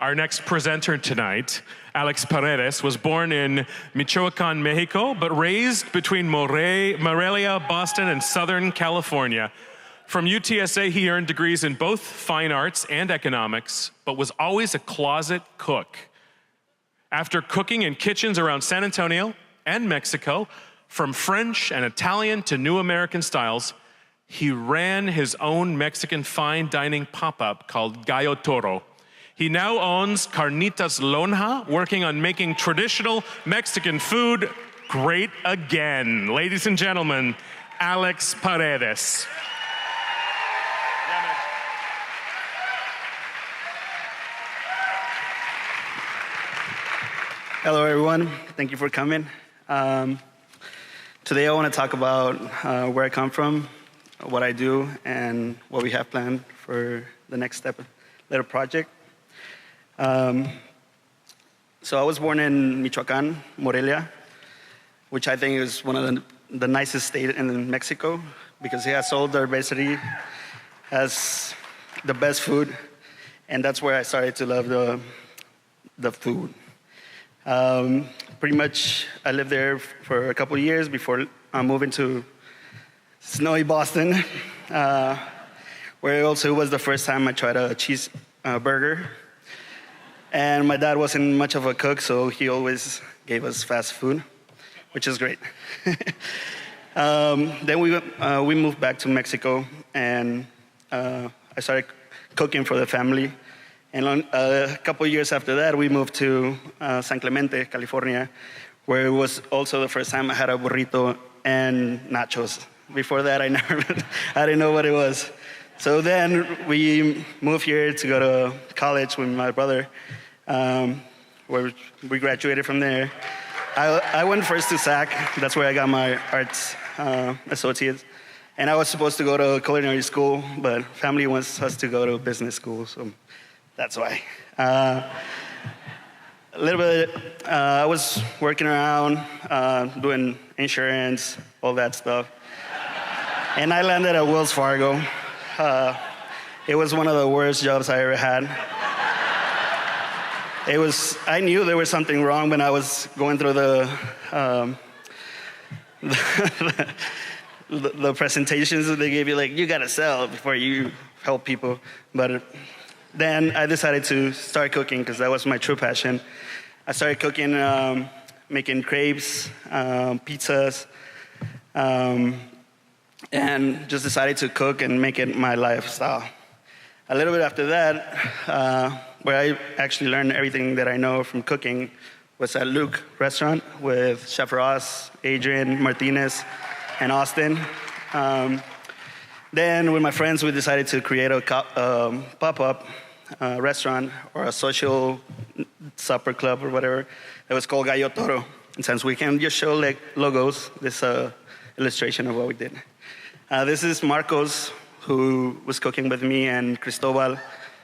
Our next presenter tonight, Alex Paredes, was born in Michoacan, Mexico, but raised between Morelia, Boston, and Southern California. From UTSA, he earned degrees in both fine arts and economics, but was always a closet cook. After cooking in kitchens around San Antonio and Mexico, from French and Italian to new American styles, he ran his own Mexican fine dining pop-up called Gallo Toro. He now owns Carnitas Lonja, working on making traditional Mexican food great again. Ladies and gentlemen, Alex Paredes. Hello, everyone. Thank you for coming. Today, I want to talk about where I come from, what I do, and what we have planned for the next step, little project. So I was born in Michoacan, Morelia, which I think is one of the nicest states in Mexico because it has all diversity, has the best food, and that's where I started to love the food. Pretty much, I lived there for a couple of years before moving to snowy Boston, where also was the first time I tried a cheese burger. And my dad wasn't much of a cook, so he always gave us fast food, which is great. Then we moved back to Mexico, and I started cooking for the family. And a couple of years after that, we moved to San Clemente, California, where it was also the first time I had a burrito and nachos. Before that, I didn't know what it was. So then we moved here to go to college with my brother, where we graduated from there. I went first to SAC. That's where I got my arts associates. And I was supposed to go to culinary school, but family wants us to go to business school, so that's why. A little bit, I was working around, doing insurance, all that stuff. And I landed at Wells Fargo. It was one of the worst jobs I ever had. I knew there was something wrong when I was going through the presentations that they gave you, like, you gotta sell before you help people. But then I decided to start cooking because that was my true passion. I started cooking, making crepes, pizzas, and just decided to cook and make it my lifestyle. A little bit after that, where I actually learned everything that I know from cooking was at Luke Restaurant with Chef Ross, Adrian Martinez, and Austin. Then with my friends, we decided to create a pop-up restaurant or a social supper club or whatever. It was called Gallo Toro. And since we can just show like logos, this illustration of what we did. This is Marcos, who was cooking with me, and Cristobal.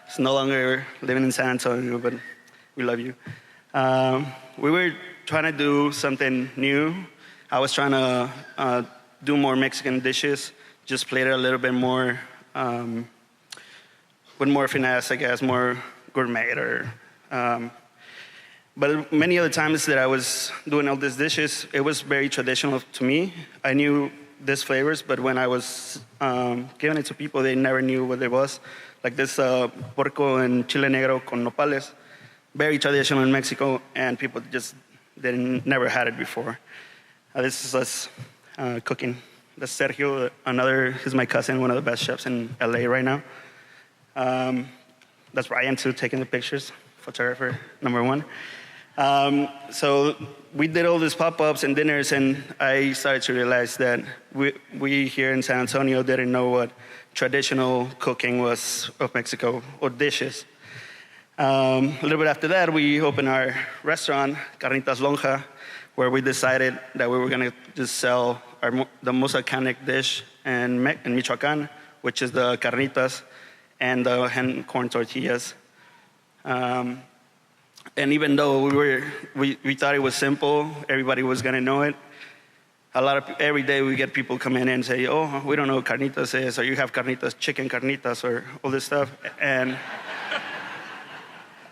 He's no longer living in San Antonio, but we love you. We were trying to do something new. I was trying to do more Mexican dishes, just play it a little bit more, with more finesse, I guess, more gourmet. But many of the times that I was doing all these dishes, it was very traditional to me. I knew these flavors, but when I was giving it to people, they never knew what it was. Like this porco and chile negro con nopales, very traditional in Mexico, and people just never had it before. This is us cooking. That's Sergio, he's my cousin, one of the best chefs in LA right now. That's Ryan too, taking the pictures, photographer number one. So we did all these pop-ups and dinners, and I started to realize that we here in San Antonio didn't know what traditional cooking was of Mexico, or dishes. A little bit after that, we opened our restaurant, Carnitas Lonja, where we decided that we were gonna just sell the most iconic dish in Michoacan, which is the carnitas and the hand corn tortillas. And even though we thought it was simple, everybody was gonna know it. Every day we get people come in and say, oh, we don't know what carnitas is, or you have carnitas, chicken carnitas, or all this stuff. And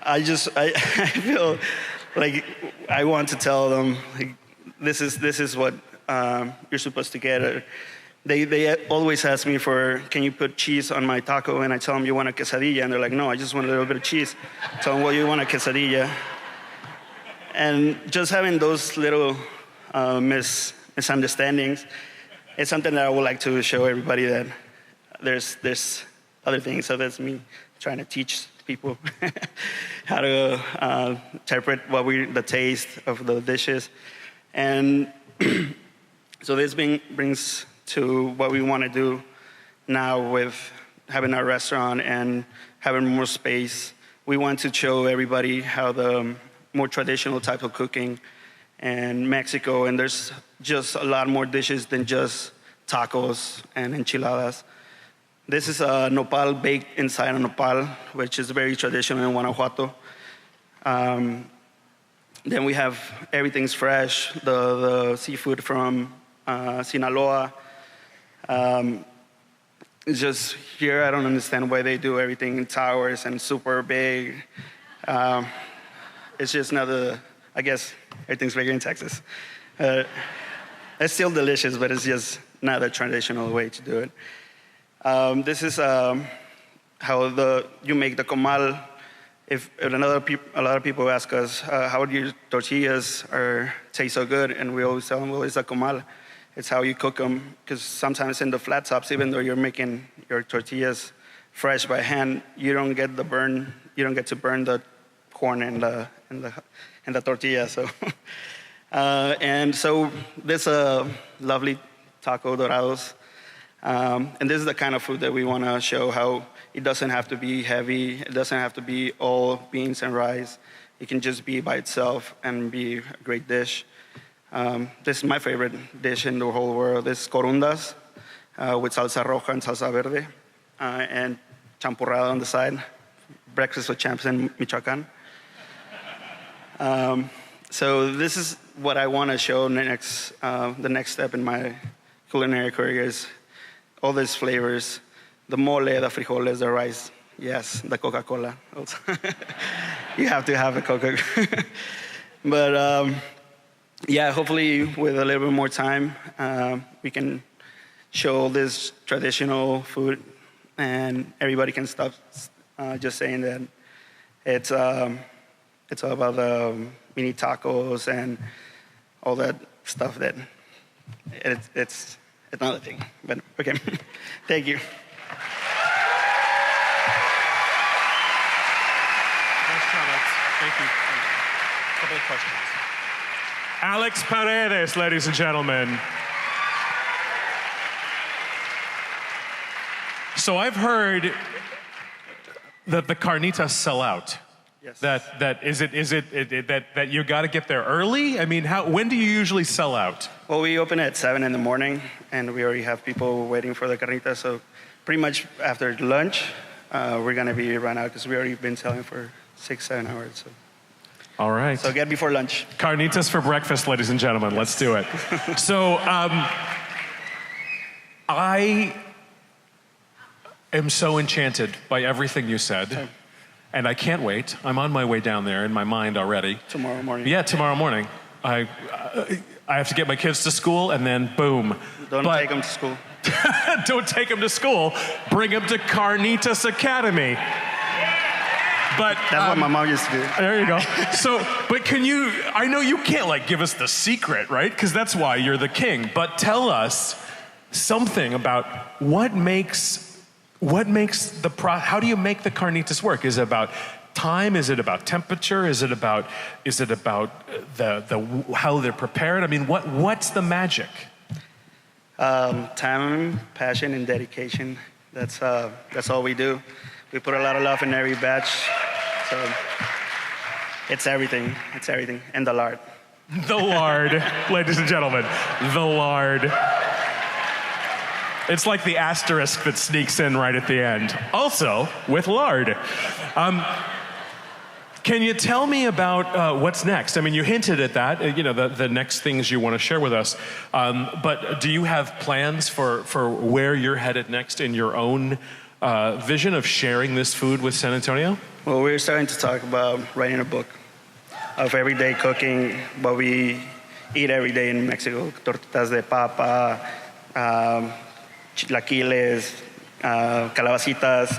I I feel like I want to tell them, like, this is what you're supposed to get. They always ask me for, can you put cheese on my taco? And I tell them, you want a quesadilla? And they're like, no, I just want a little bit of cheese. Tell them, well, you want a quesadilla. And just having those little misunderstandings is something that I would like to show everybody, that there's other things. So that's me trying to teach people how to interpret the taste of the dishes. And so this brings to what we want to do now with having our restaurant and having more space. We want to show everybody how the more traditional type of cooking in Mexico, and there's just a lot more dishes than just tacos and enchiladas. This is a nopal baked inside a nopal, which is very traditional in Guanajuato. Then we have everything's fresh, the seafood from Sinaloa. It's just here, I don't understand why they do everything in towers and super big. It's just not I guess everything's bigger in Texas. It's still delicious, but it's just not the traditional way to do it. This is how you make the comal. If a lot of people ask us, how do your tortillas taste so good? And we always tell them, well, it's a comal. It's how you cook them, because sometimes in the flat tops, even though you're making your tortillas fresh by hand, you don't get to burn the corn in the tortilla. So, and so this lovely taco dorados, and this is the kind of food that we want to show, how it doesn't have to be heavy, it doesn't have to be all beans and rice. It can just be by itself and be a great dish. This is my favorite dish in the whole world. This is corundas with salsa roja and salsa verde, and champurrado on the side. Breakfast with champs in Michoacan. So this is what I want to show next. The next step in my culinary career is all these flavors: the mole, the frijoles, the rice. Yes, the Coca-Cola also. You have to have a Coca. But yeah, hopefully with a little bit more time, we can show this traditional food, and everybody can stop just saying that it's all about the mini tacos and all that stuff. That it's another thing. But okay, thank you. Thank you. A couple of questions. Alex Paredes, ladies and gentlemen. So I've heard that the carnitas sell out. Yes. That you got to get there early? I mean, when do you usually sell out? Well, we open at 7 in the morning, and we already have people waiting for the carnitas. So pretty much after lunch, we're going to be run out, because we already been selling for 6-7 hours. So. All right. So get before lunch. Carnitas for breakfast, ladies and gentlemen. Yes. Let's do it. So I am so enchanted by everything you said. Okay. And I can't wait. I'm on my way down there in my mind already. Tomorrow morning. Yeah, tomorrow morning. I have to get my kids to school, and then boom. Don't take them to school. Don't take them to school. Bring them to Carnitas Academy. But that's what my mom used to do. There you go. So, but I know you can't give us the secret, right? Because that's why you're the king. But tell us something about how do you make the carnitas work? Is it about time? Is it about temperature? Is it about the how they're prepared? I mean, what's the magic? Time, passion, and dedication. That's all we do. We put a lot of love in every batch. So it's everything. It's everything. And the lard. The lard, ladies and gentlemen. The lard. It's like the asterisk that sneaks in right at the end. Also, with lard. Can you tell me about what's next? I mean, you hinted at that, the next things you want to share with us. But do you have plans for where you're headed next in your own vision of sharing this food with San Antonio? Well, we're starting to talk about writing a book of everyday cooking, what we eat every day in Mexico. Tortitas de papa, chilaquiles, calabacitas.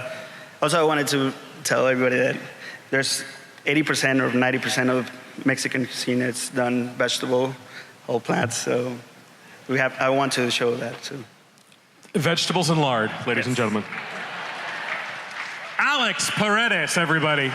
Also, I wanted to tell everybody that there's 80% or 90% of Mexican cuisine is done vegetable, whole plants. So I want to show that too. Vegetables and lard, ladies and gentlemen. Alex Paredes, everybody.